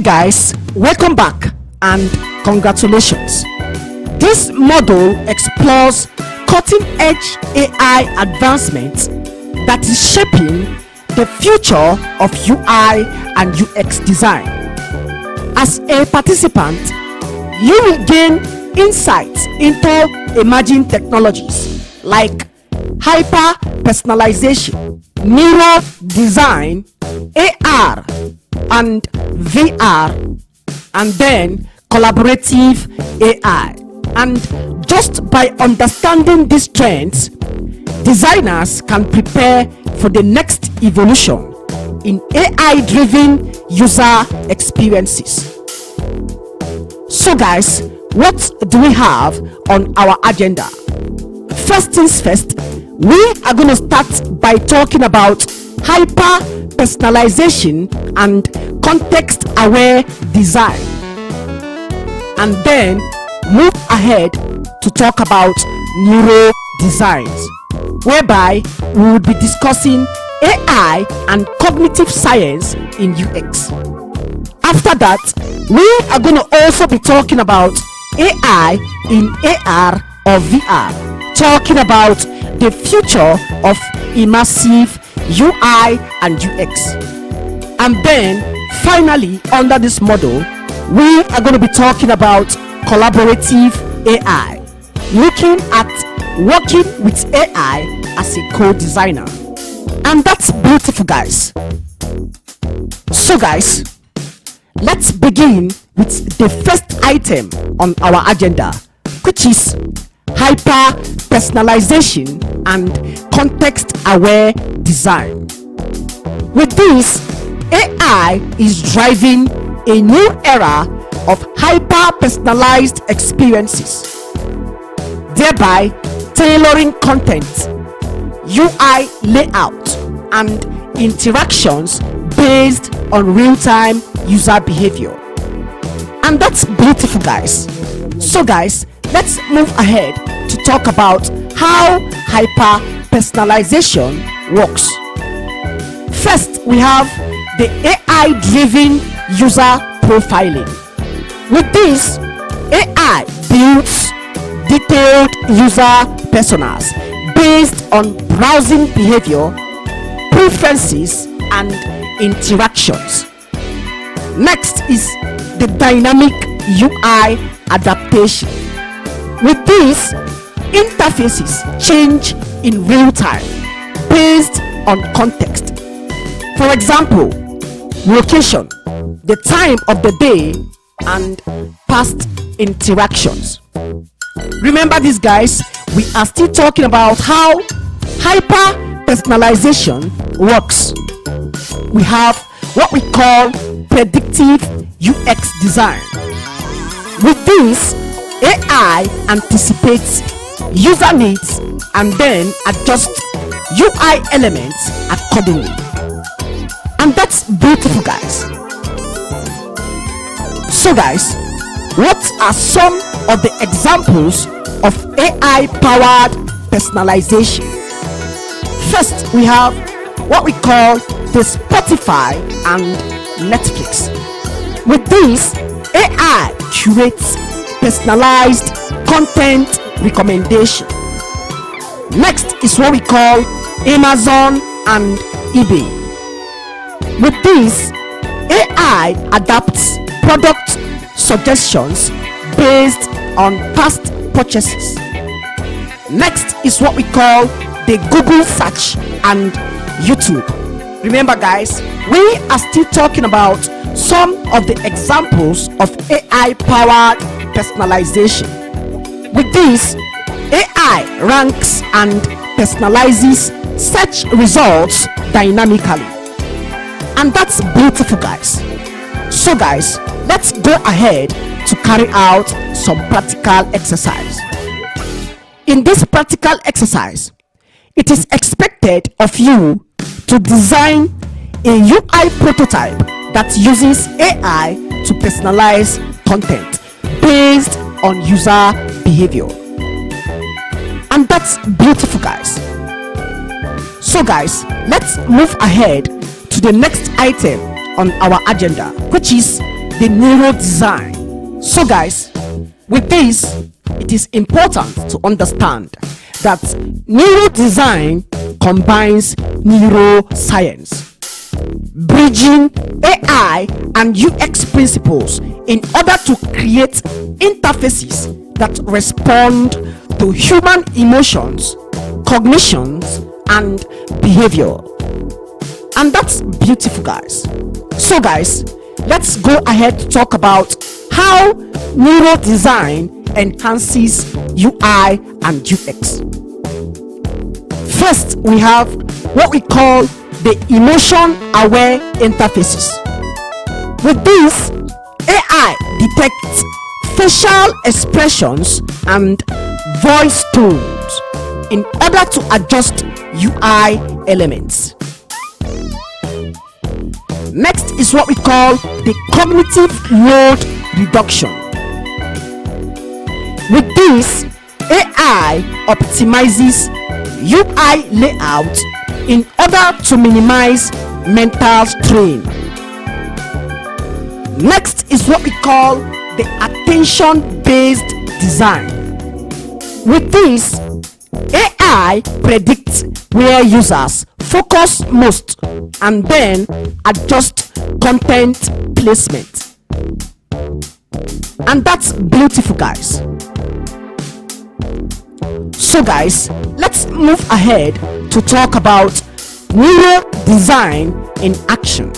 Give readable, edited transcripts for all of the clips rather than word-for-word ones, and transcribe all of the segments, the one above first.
Okay guys, welcome back and congratulations. This model explores cutting-edge AI advancements that is shaping the future of UI and UX design. As a participant, you will gain insights into emerging technologies like hyper-personalization, neural design, AR and VR, and then collaborative AI. And just by understanding these trends, designers can prepare for the next evolution in AI-driven user experiences. So guys, what do we have on our agenda? First things first, we are going to start by talking about hyper-personalization and context-aware design, and then move ahead to talk about neuro designs, whereby we will be discussing AI and cognitive science in UX. After that, we are going to also be talking about AI in AR or VR, talking about the future of immersive UI and UX. And then finally, under this model, we are going to be talking about collaborative AI, looking at working with AI as a co-designer. And that's beautiful guys. So guys, let's begin with the first item on our agenda, which is hyper-personalization and context-aware design. With this, AI is driving a new era of hyper-personalized experiences, thereby tailoring content, UI layout, and interactions based on real-time user behavior. And that's beautiful guys. So guys, let's move ahead to talk about how hyper-personalization works. First, we have the AI-driven user profiling. With this, AI builds detailed user personas based on browsing behavior, preferences, and interactions. Next is the dynamic UI adaptation. With this, interfaces change in real time based on context. For example, location, the time of the day, and past interactions. Remember this guys, we are still talking about how hyper personalization works. We have what we call predictive UX design. With this, AI anticipates user needs and then adjusts UI elements accordingly. And that's beautiful guys. So guys, what are some of the examples of AI powered personalization? First, we have what we call the Spotify and Netflix. With this, AI curates personalized content recommendation. Next is what we call Amazon and eBay. With this, AI adapts product suggestions based on past purchases. Next is what we call the Google search and YouTube. Remember guys, we are still talking about some of the examples of AI powered personalization. With this, AI ranks and personalizes search results dynamically. And that's beautiful guys. So guys, let's go ahead to carry out some practical exercise. In this practical exercise, it is expected of you to design a UI prototype that uses AI to personalize content based on user behavior. And that's beautiful guys. So guys, let's move ahead to the next item on our agenda, which is the neuro design. So guys, with this, it is important to understand that neuro design combines neuroscience, bridging AI and UX principles in order to create interfaces that respond to human emotions, cognitions, and behavior. And that's beautiful, guys. So guys, let's go ahead to talk about how neuro design enhances UI and UX. First, we have what we call the emotion aware interfaces. With this, AI detects facial expressions and voice tones in order to adjust UI elements. Next is what we call the cognitive load reduction. With this, AI optimizes UI layout in order to minimize mental strain. Next is what we call the attention-based design. With this, AI predicts where users focus most and then adjust content placement. And that's beautiful, guys. So guys, let's move ahead to talk about neuro design in action.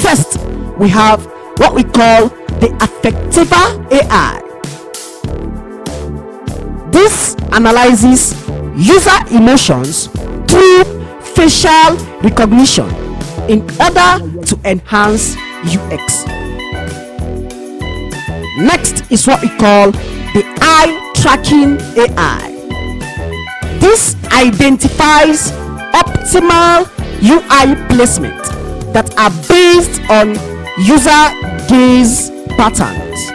First, we have what we call the Affectiva AI. This analyzes user emotions through facial recognition in order to enhance UX. Next is what we call the eye tracking AI. This identifies optimal UI placement that are based on user gaze patterns.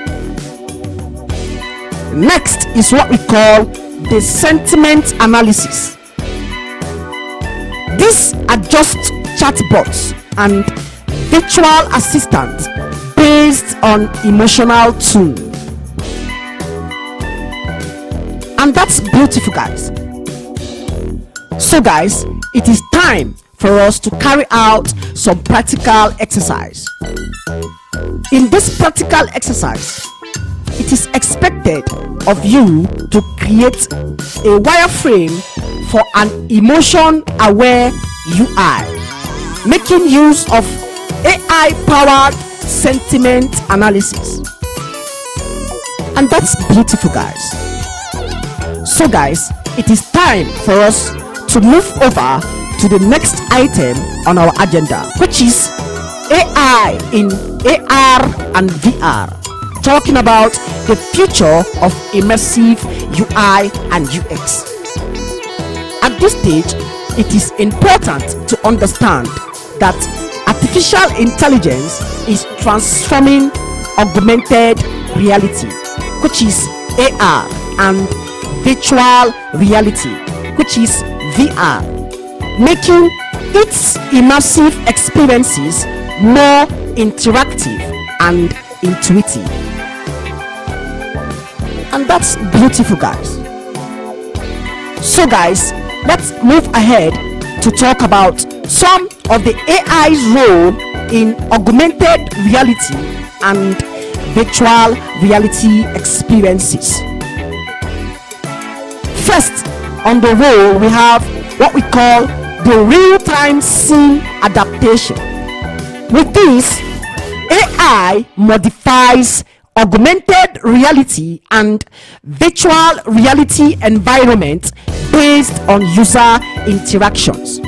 Next is what we call the sentiment analysis. This adjusts chatbots and virtual assistants based on emotional tone. And that's beautiful, guys. So guys, it is time for us to carry out some practical exercise. In this practical exercise, it is expected of you to create a wireframe for an emotion-aware UI, making use of AI-powered sentiment analysis. And that's beautiful, guys. So guys, it is time for us to move over to the next item on our agenda, which is AI in AR and VR, talking about the future of immersive UI and UX. At this stage, it is important to understand that artificial intelligence is transforming augmented reality, which is AR, and virtual reality, which is VR, making its immersive experiences more interactive and intuitive. And that's beautiful, guys. So guys, let's move ahead to talk about some of the AI's role in augmented reality and virtual reality experiences. First, on the role, we have what we call the real-time scene adaptation. With this, AI modifies augmented reality and virtual reality environment based on user interactions.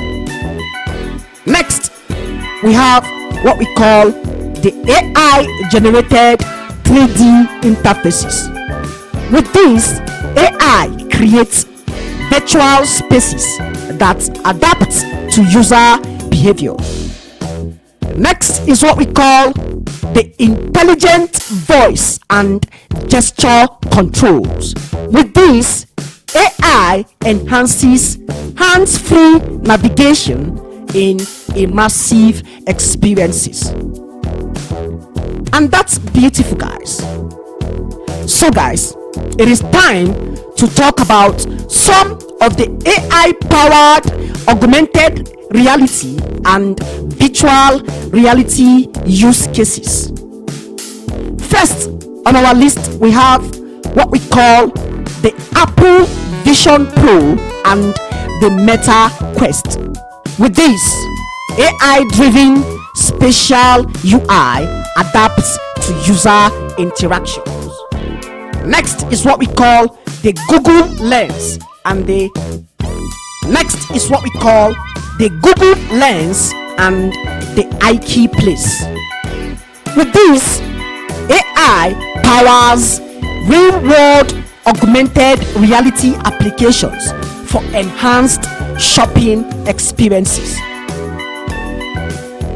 Next, we have what we call the AI generated 3D interfaces. With this, AI creates virtual spaces that adapt to user behavior. Next is what we call the intelligent voice and gesture controls. With this, AI enhances hands-free navigation in immersive experiences. And that's beautiful, guys. So guys, it is time to talk about some of the AI powered augmented reality and virtual reality use cases. First on our list, we have what we call the Apple Vision Pro and the Meta Quest. With this, AI-driven spatial UI adapts to user interactions. Next is what we call the Google Lens and the iKey Place. With this, AI powers real-world augmented reality applications for enhanced shopping experiences.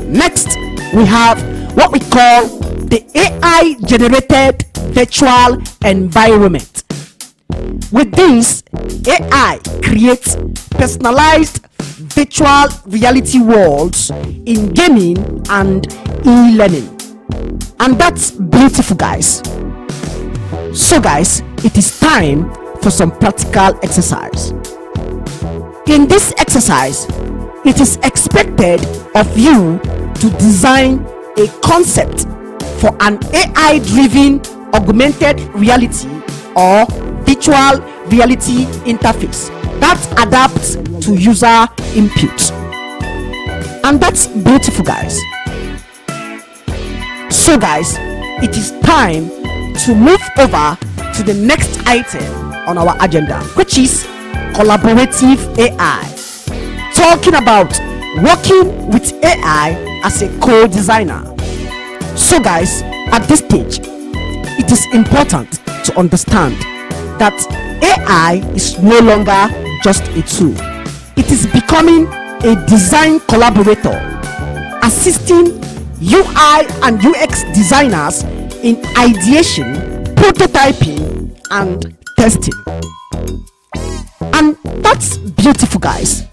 Next, we have what we call the AI generated virtual environment. With this, AI creates personalized virtual reality worlds in gaming and e-learning. And that's beautiful, guys. So guys, it is time for some practical exercise. In this exercise, it is expected of you to design a concept for an AI-driven augmented reality or virtual reality interface that adapts to user input. And that's beautiful, guys. So guys, it is time to move over to the next item on our agenda, which is collaborative AI. Talking about working with AI as a co-designer. So guys, at this stage, it is important to understand that AI is no longer just a tool. It is becoming a design collaborator, assisting UI and UX designers in ideation, prototyping, and testing. And that's beautiful, guys.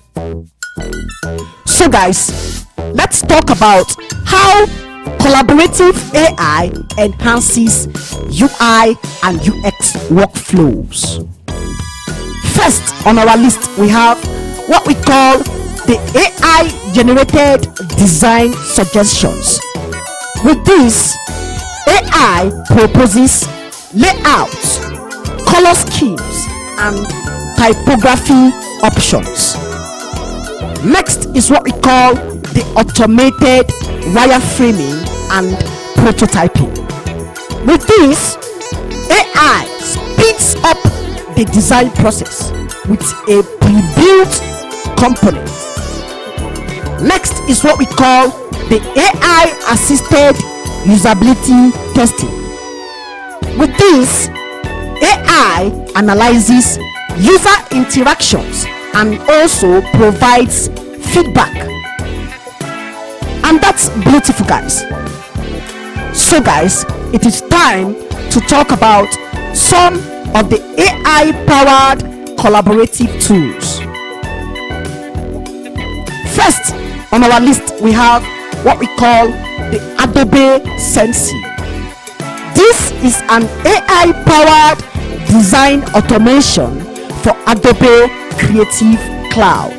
So guys, let's talk about how collaborative AI enhances UI and UX workflows. First on our list, we have what we call the AI generated design suggestions. With this, AI proposes layouts, color schemes, and typography options. Next is what we call the automated wireframing and prototyping. With this, AI speeds up the design process with a pre-built component. Next is what we call the AI assisted usability testing. With this, AI analyzes user interactions and also provides feedback. And that's beautiful, guys. So guys, it is time to talk about some of the AI powered collaborative tools. First on our list, we have what we call the Adobe Sensei. This is an AI powered design automation for Adobe Creative Cloud.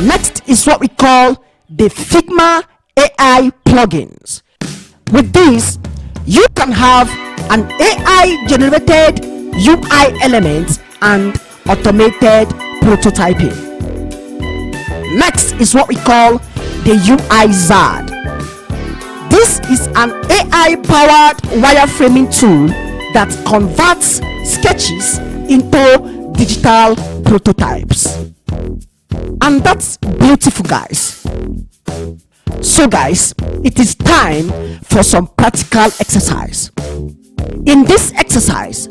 Next is what we call the Figma AI plugins. With this, you can have an AI generated UI element and automated prototyping. Next is what we call the UI ZAD. This is an AI powered wireframing tool that converts sketches into digital prototypes. And that's beautiful, guys. So guys, it is time for some practical exercise. In this exercise,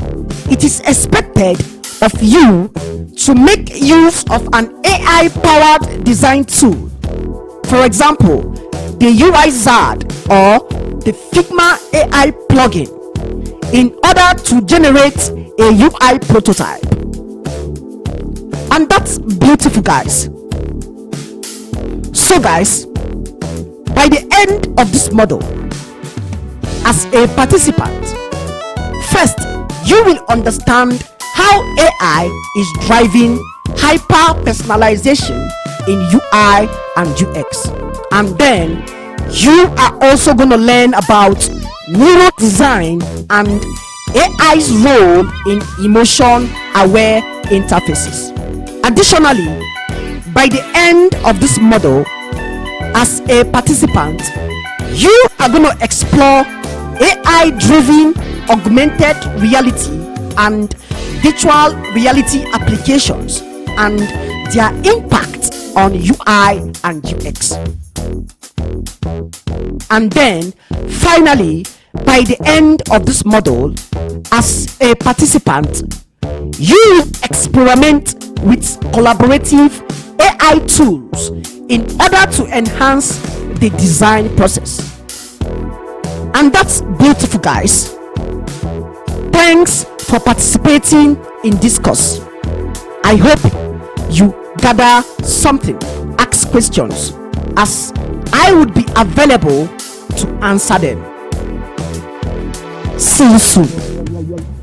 it is expected of you to make use of an AI powered design tool. For example, the UI ZAD or the Figma AI plugin in order to generate a UI prototype. And that's beautiful, guys. So guys, by the end of this model, as a participant. First, you will understand how AI is driving hyper personalization in UI and UX, and then you are also going to learn about neuro design and AI's role in emotion aware interfaces. Additionally, by the end of this model, as a participant, you are going to explore AI driven augmented reality and virtual reality applications and their impact on UI and UX. And then finally, by the end of this model, as a participant, you experiment with collaborative AI tools in order to enhance the design process. And that's beautiful, guys. Thanks for participating in this course. I hope you gather something, ask questions, as I would be available to answer them. See you soon.